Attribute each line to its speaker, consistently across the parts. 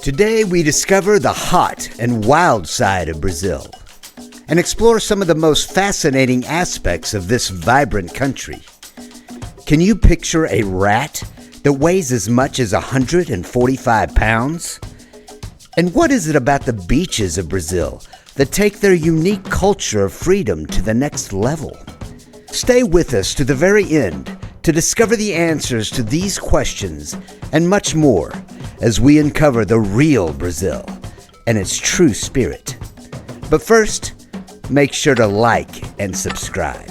Speaker 1: Today we discover the hot and wild side of Brazil and explore some of the most fascinating aspects of this vibrant country. Can you picture a rat that weighs as much as 145 pounds? And what is it about the beaches of Brazil that take their unique culture of freedom to the next level? Stay with us to the very end to discover the answers to these questions and much more as we uncover the real Brazil and its true spirit. But first, make sure to like and subscribe.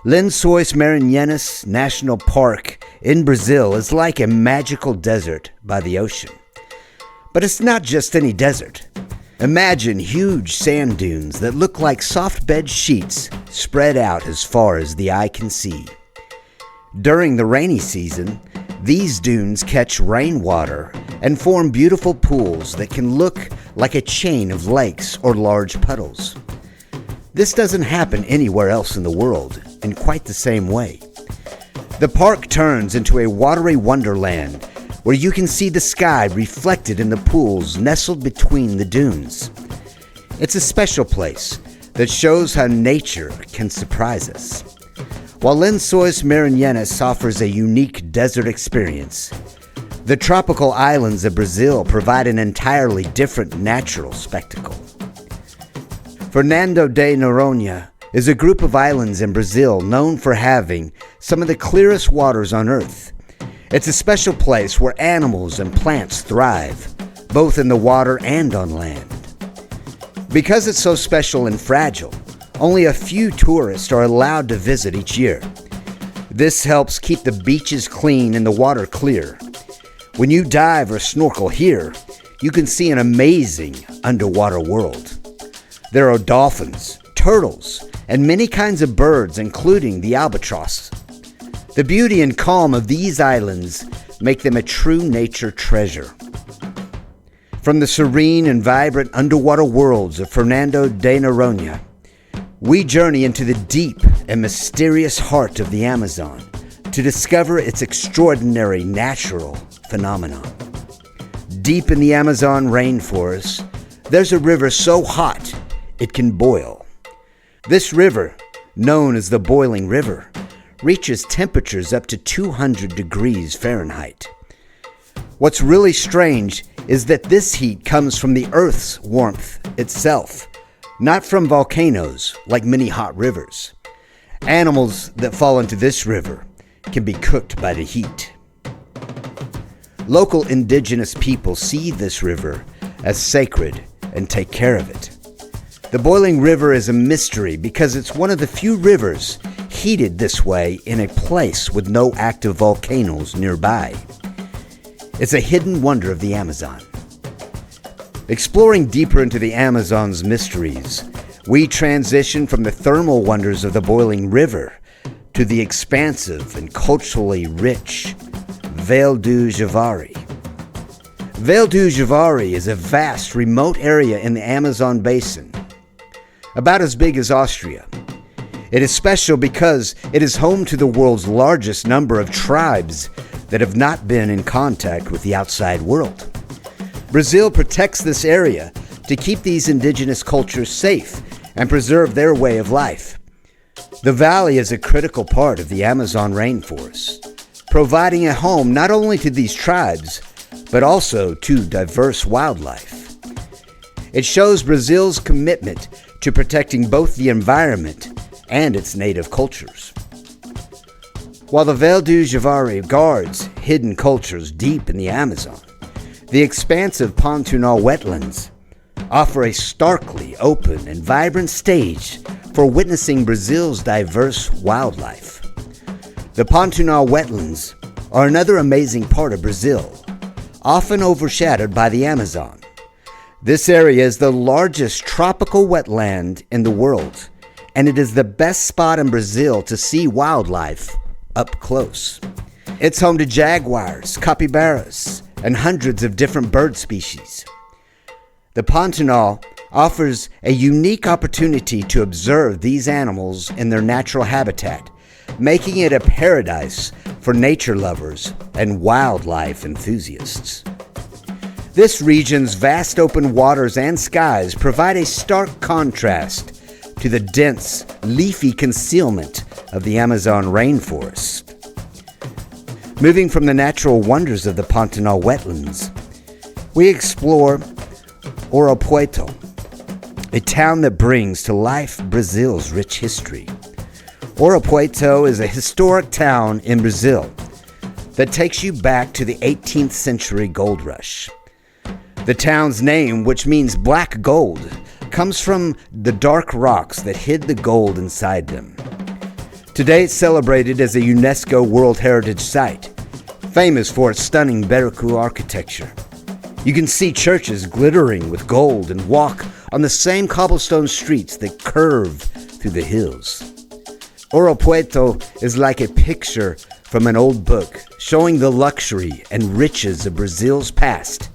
Speaker 1: Lençóis Maranhenses National Park in Brazil is like a magical desert by the ocean. But it's not just any desert. Imagine huge sand dunes that look like soft bed sheets spread out as far as the eye can see. During the rainy season, these dunes catch rainwater and form beautiful pools that can look like a chain of lakes or large puddles. This doesn't happen anywhere else in the world in quite the same way. The park turns into a watery wonderland where you can see the sky reflected in the pools nestled between the dunes. It's a special place that shows how nature can surprise us. While Lençóis Maranhenses offers a unique desert experience, the tropical islands of Brazil provide an entirely different natural spectacle. Fernando de Noronha is a group of islands in Brazil known for having some of the clearest waters on Earth. It's a special place where animals and plants thrive, both in the water and on land. Because it's so special and fragile, only a few tourists are allowed to visit each year. This helps keep the beaches clean and the water clear. When you dive or snorkel here, you can see an amazing underwater world. There are dolphins, turtles, and many kinds of birds, including the albatross. The beauty and calm of these islands make them a true nature treasure. From the serene and vibrant underwater worlds of Fernando de Noronha, we journey into the deep and mysterious heart of the Amazon to discover its extraordinary natural phenomenon. Deep in the Amazon rainforest, there's a river so hot it can boil. This river, known as the Boiling River, reaches temperatures up to 200 degrees Fahrenheit. What's really strange is that this heat comes from the Earth's warmth itself, not from volcanoes like many hot rivers. Animals that fall into this river can be cooked by the heat. Local indigenous people see this river as sacred and take care of it. The Boiling River is a mystery because it's one of the few rivers heated this way in a place with no active volcanoes nearby. It's a hidden wonder of the Amazon. Exploring deeper into the Amazon's mysteries, we transition from the thermal wonders of the Boiling River to the expansive and culturally rich Vale do Javari. Vale do Javari is a vast, remote area in the Amazon basin, about as big as Austria. It is special because it is home to the world's largest number of tribes that have not been in contact with the outside world. Brazil protects this area to keep these indigenous cultures safe and preserve their way of life. The valley is a critical part of the Amazon rainforest, providing a home not only to these tribes, but also to diverse wildlife. It shows Brazil's commitment to protecting both the environment and its native cultures. While the Vale do Javari guards hidden cultures deep in the Amazon, the expansive Pantanal wetlands offer a starkly open and vibrant stage for witnessing Brazil's diverse wildlife. The Pantanal wetlands are another amazing part of Brazil, often overshadowed by the Amazon. This area is the largest tropical wetland in the world, and it is the best spot in Brazil to see wildlife up close. It's home to jaguars, capybaras, and hundreds of different bird species. The Pantanal offers a unique opportunity to observe these animals in their natural habitat making it a paradise for nature lovers and wildlife enthusiasts. This region's vast open waters and skies provide a stark contrast to the dense, leafy concealment of the Amazon rainforest. Moving from the natural wonders of the Pantanal wetlands, we explore Ouro Preto, a town that brings to life Brazil's rich history. Ouro Preto is a historic town in Brazil that takes you back to the 18th century gold rush. The town's name, which means black gold, comes from the dark rocks that hid the gold inside them. Today it's celebrated as a UNESCO World Heritage Site, famous for its stunning Baroque architecture. You can see churches glittering with gold and walk on the same cobblestone streets that curve through the hills. Ouro Preto is like a picture from an old book showing the luxury and riches of Brazil's past,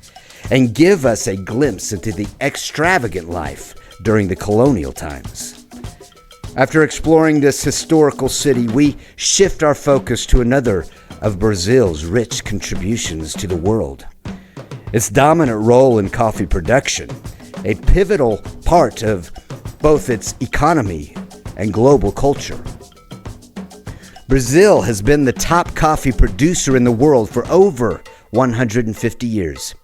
Speaker 1: and give us a glimpse into the extravagant life during the colonial times. After exploring this historical city, we shift our focus to another of Brazil's rich contributions to the world. Its dominant role in coffee production, a pivotal part of both its economy and global culture. Brazil has been the top coffee producer in the world for over 150 years.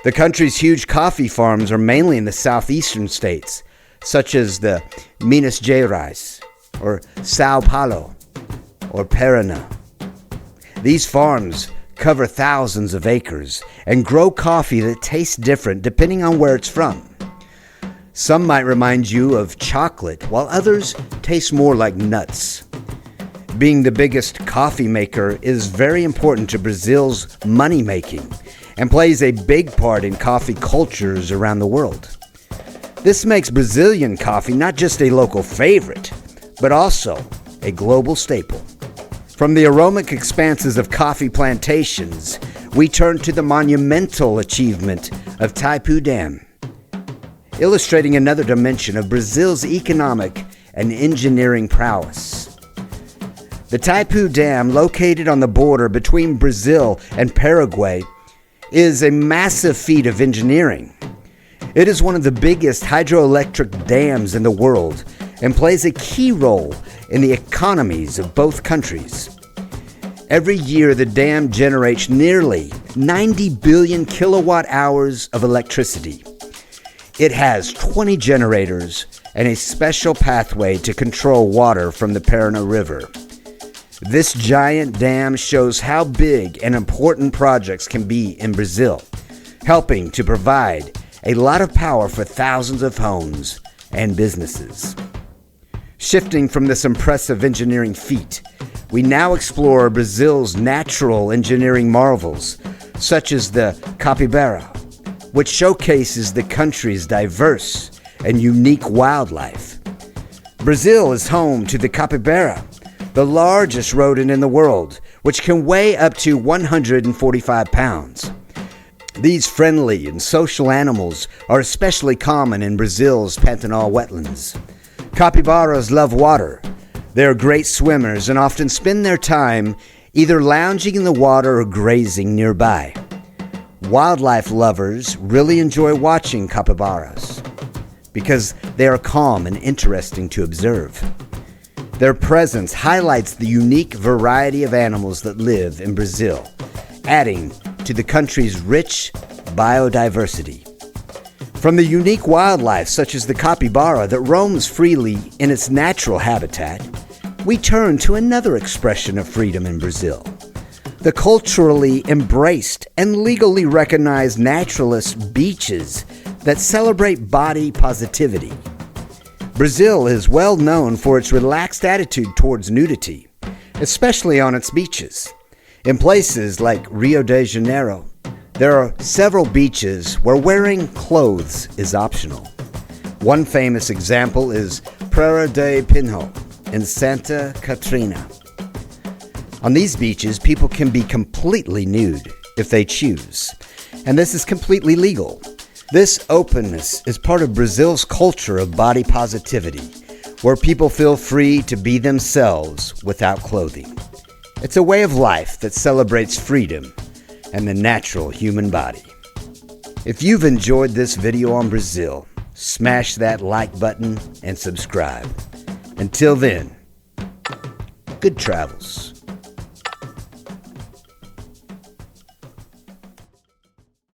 Speaker 1: The country's huge coffee farms are mainly in the southeastern states, such as the Minas Gerais, or Sao Paulo, or Paraná. These farms cover thousands of acres and grow coffee that tastes different depending on where it's from. Some might remind you of chocolate, while others taste more like nuts. Being the biggest coffee maker is very important to Brazil's money making and plays a big part in coffee cultures around the world. This makes Brazilian coffee not just a local favorite, but also a global staple. From the aromatic expanses of coffee plantations, we turn to the monumental achievement of Itaipu Dam, illustrating another dimension of Brazil's economic and engineering prowess. The Itaipu Dam, located on the border between Brazil and Paraguay, is a massive feat of engineering. It is one of the biggest hydroelectric dams in the world and plays a key role in the economies of both countries. Every year, the dam generates nearly 90 billion kilowatt hours of electricity. It has 20 generators and a special pathway to control water from the Paraná River. This giant dam shows how big and important projects can be in Brazil, helping to provide a lot of power for thousands of homes and businesses. Shifting from this impressive engineering feat, we now explore Brazil's natural engineering marvels, such as the capybara, which showcases the country's diverse and unique wildlife. Brazil is home to the capybara, the largest rodent in the world, which can weigh up to 145 pounds. These friendly and social animals are especially common in Brazil's Pantanal wetlands. Capybaras love water. They are great swimmers and often spend their time either lounging in the water or grazing nearby. Wildlife lovers really enjoy watching capybaras because they are calm and interesting to observe. Their presence highlights the unique variety of animals that live in Brazil, adding to the country's rich biodiversity. From the unique wildlife such as the capybara that roams freely in its natural habitat, we turn to another expression of freedom in Brazil: the culturally embraced and legally recognized naturalist beaches that celebrate body positivity. Brazil is well known for its relaxed attitude towards nudity, especially on its beaches. In places like Rio de Janeiro, there are several beaches where wearing clothes is optional. One famous example is Praia de Pinho in Santa Catarina. On these beaches, people can be completely nude if they choose, and this is completely legal. This openness is part of Brazil's culture of body positivity, where people feel free to be themselves without clothing. It's a way of life that celebrates freedom and the natural human body. If you've enjoyed this video on Brazil, smash that like button and subscribe. Until then, good travels.